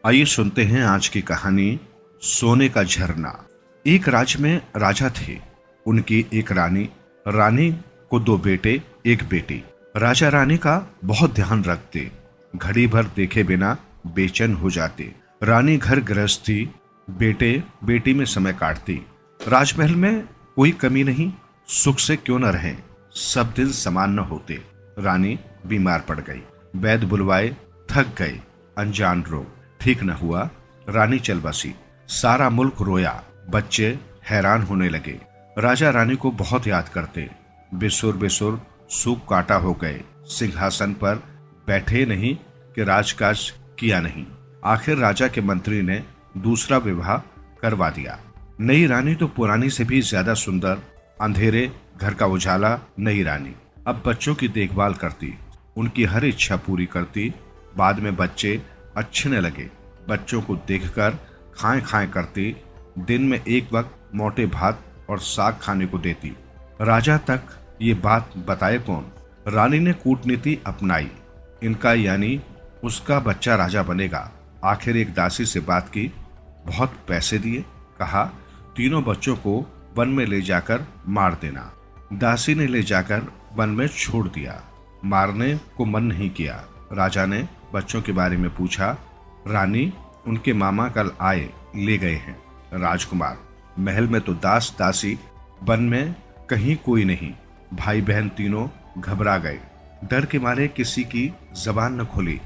आइए सुनते हैं आज की कहानी सोने का झरना। एक राज्य में राजा थे। उनकी एक रानी। रानी को 2 बेटे, 1 बेटी। राजा रानी का बहुत ध्यान रखते, घड़ी भर देखे बिना बेचैन हो जाते। रानी घर गृहस्थी, बेटे बेटी में समय काटती। राजमहल में कोई कमी नहीं, सुख से क्यों न रहे, सब दिन समान न होते। रानी बीमार पड़ गई, वैद्य बुलवाए, थक गए, अनजान रोग ठीक न हुआ। रानी चल बसी। सारा मुल्क रोया, बच्चे हैरान होने लगे। राजा रानी को बहुत याद करते। बेसुर बेसुर सूख काटा हो गए, सिंहासन पर बैठे नहीं कि राजकाज किया नहीं। आखिर राजा के मंत्री ने दूसरा विवाह करवा दिया। नई रानी तो पुरानी से भी ज्यादा सुंदर, अंधेरे घर का उजाला नई रानी। अब बच्चों की देखभाल करती, उनकी हर इच्छा पूरी करती। बाद में बच्चे अच्छे न लगे, बच्चों को देखकर खाएं खाएं करती। दिन में एक वक्त मोटे भात और साग खाने को देती। राजा तक ये बात बताए कौन। रानी ने कूटनीति अपनाई, इनका यानी उसका बच्चा राजा बनेगा। आखिर एक दासी से बात की, बहुत पैसे दिए, कहा तीनों बच्चों को वन में ले जाकर मार देना। दासी ने ले जाकर वन में छोड़ दिया। मारने को मन नहीं किया। राजा ने बच्चों के बारे में पूछा। रानी, उनके मामा कल आए, ले गए हैं। राजकुमार, महल में तो दास दासी, वन में कहीं कोई नहीं। भाई बहन तीनों घबरा गए, डर के मारे किसी की जबान न खुली।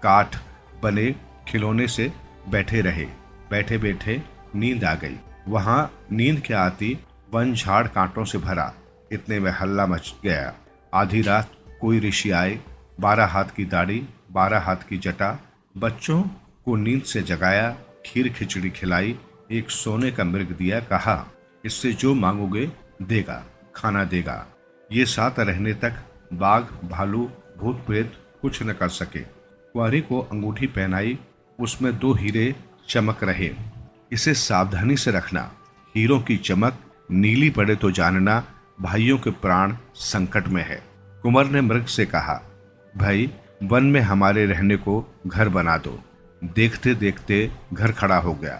काठ बने खिलौने से बैठे रहे। बैठे बैठे नींद आ गई। वहां नींद क्या आती, वन झाड़ कांटों से भरा। इतने में हल्ला मच गया। आधी रात कोई ऋषि आए, 12 हाथ की दाढ़ी, 12 हाथ की जटा। बच्चों को नींद से जगाया, खीर खिचड़ी खिलाई, एक सोने का मृग दिया, कहा इससे जो मांगोगे देगा, खाना देगा। ये साथ रहने तक बाघ भालू भूत प्रेत कुछ न कर सके। कुंवारी को अंगूठी पहनाई, उसमें 2 हीरे चमक रहे, इसे सावधानी से रखना। हीरों की चमक नीली पड़े तो जानना भाइयों के प्राण संकट में है। कुंवर ने मृग से कहा, भाई वन में हमारे रहने को घर बना दो। देखते देखते घर खड़ा हो गया।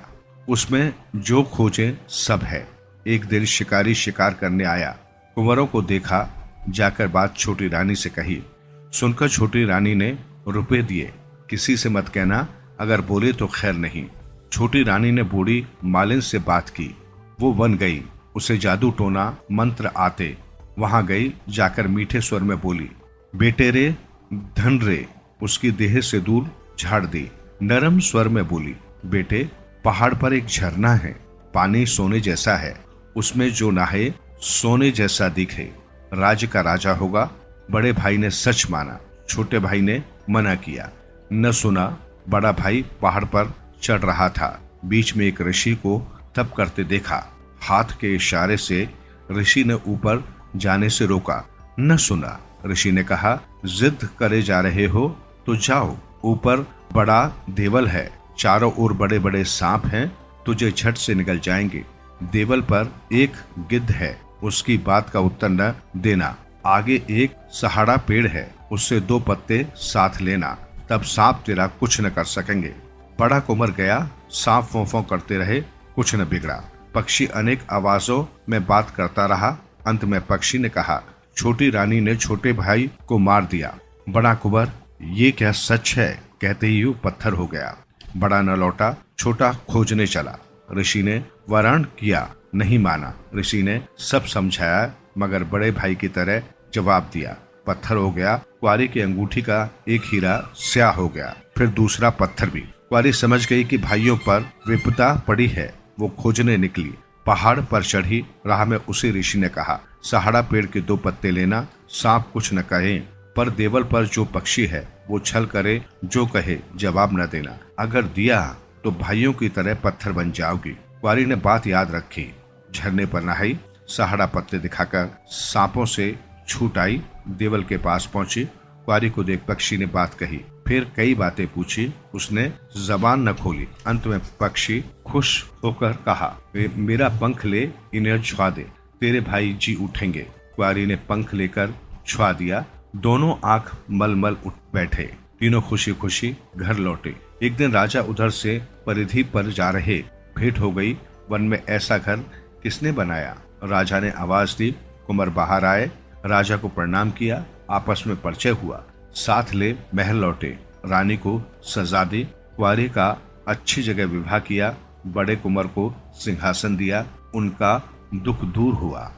उसमें जो खोजे सब है। एक दिन शिकारी शिकार करने आया। कुंवरों को देखा, जाकर बात छोटी रानी से कही। सुनकर छोटी रानी ने रुपए दिए, किसी से मत कहना, अगर बोले तो खैर नहीं। छोटी रानी ने बूढ़ी मालिन से बात की। वो वन गई, उसे जादू टोना मंत्र आते। वहां गई, जाकर मीठे स्वर में बोली, बेटे रे धन रे। उसकी देह से दूर झाड़ दी। नरम स्वर में बोली, बेटे पहाड़ पर एक झरना है, पानी सोने जैसा है, उसमें जो नहाए सोने जैसा दिखे, राज्य का राजा होगा। बड़े भाई ने सच माना, छोटे भाई ने मना किया। न सुना। बड़ा भाई पहाड़ पर चढ़ रहा था, बीच में एक ऋषि को तप करते देखा। हाथ के इशारे से ऋषि ने ऊपर जाने से रोका। न सुना। ऋषि ने कहा, जिद करे जा रहे हो तो जाओ, ऊपर बड़ा देवल है, चारों ओर बड़े बड़े सांप हैं, तुझे झट से निकल जाएंगे। देवल पर एक गिद्ध है, उसकी बात का उत्तर न देना। आगे एक सहाड़ा पेड़ है, उससे 2 पत्ते साथ लेना, तब सांप तेरा कुछ न कर सकेंगे। बड़ा कुंवर गया, सांप फों करते रहे, कुछ न बिगड़ा। पक्षी अनेक आवाजों में बात करता रहा। अंत में पक्षी ने कहा, छोटी रानी ने छोटे भाई को मार दिया। बड़ा कुंवर, ये क्या सच है, कहते ही वो पत्थर हो गया। बड़ा न लौटा, छोटा खोजने चला। ऋषि ने वरण किया, नहीं माना। ऋषि ने सब समझाया, मगर बड़े भाई की तरह जवाब दिया। पत्थर हो गया। कुंवारी की अंगूठी का एक हीरा स्याह हो गया, फिर दूसरा पत्थर भी। कुंवारी समझ गई कि भाइयों पर विपदा पड़ी है। वो खोजने निकली। पहाड़ पर चढ़ी, राह में उसी ऋषि ने कहा, सहाड़ा पेड़ के 2 पत्ते लेना, सांप कुछ न कहे, पर देवल पर जो पक्षी है वो छल करे, जो कहे जवाब न देना। अगर दिया तो भाइयों की तरह पत्थर बन जाओगी। कुंवारी ने बात याद रखी। झरने पर नहाई, सहाड़ा पत्ते दिखाकर सांपों से छूट आई, देवल के पास पहुंची। कुंवारी को देख पक्षी ने बात कही, फिर कई बातें पूछी, उसने जबान न खोली। अंत में पक्षी खुश होकर कहा, मेरा पंख ले, इन्हें छुआ दे, तेरे भाई जी उठेंगे। कुंवारी ने पंख लेकर छुआ दिया। दोनों आंख मलमल उठ बैठे। तीनों खुशी खुशी घर लौटे। एक दिन राजा उधर से परिधि पर जा रहे, भेंट हो गई, वन में ऐसा घर किसने बनाया। राजा ने आवाज दी, कुंवर बाहर आए। राजा को प्रणाम किया, आपस में परिचय हुआ, साथ ले महल लौटे। रानी को सजा दी, कुंवारी का अच्छी जगह विवाह किया, बड़े कुंवर को सिंहासन दिया, उनका दुख दूर हुआ।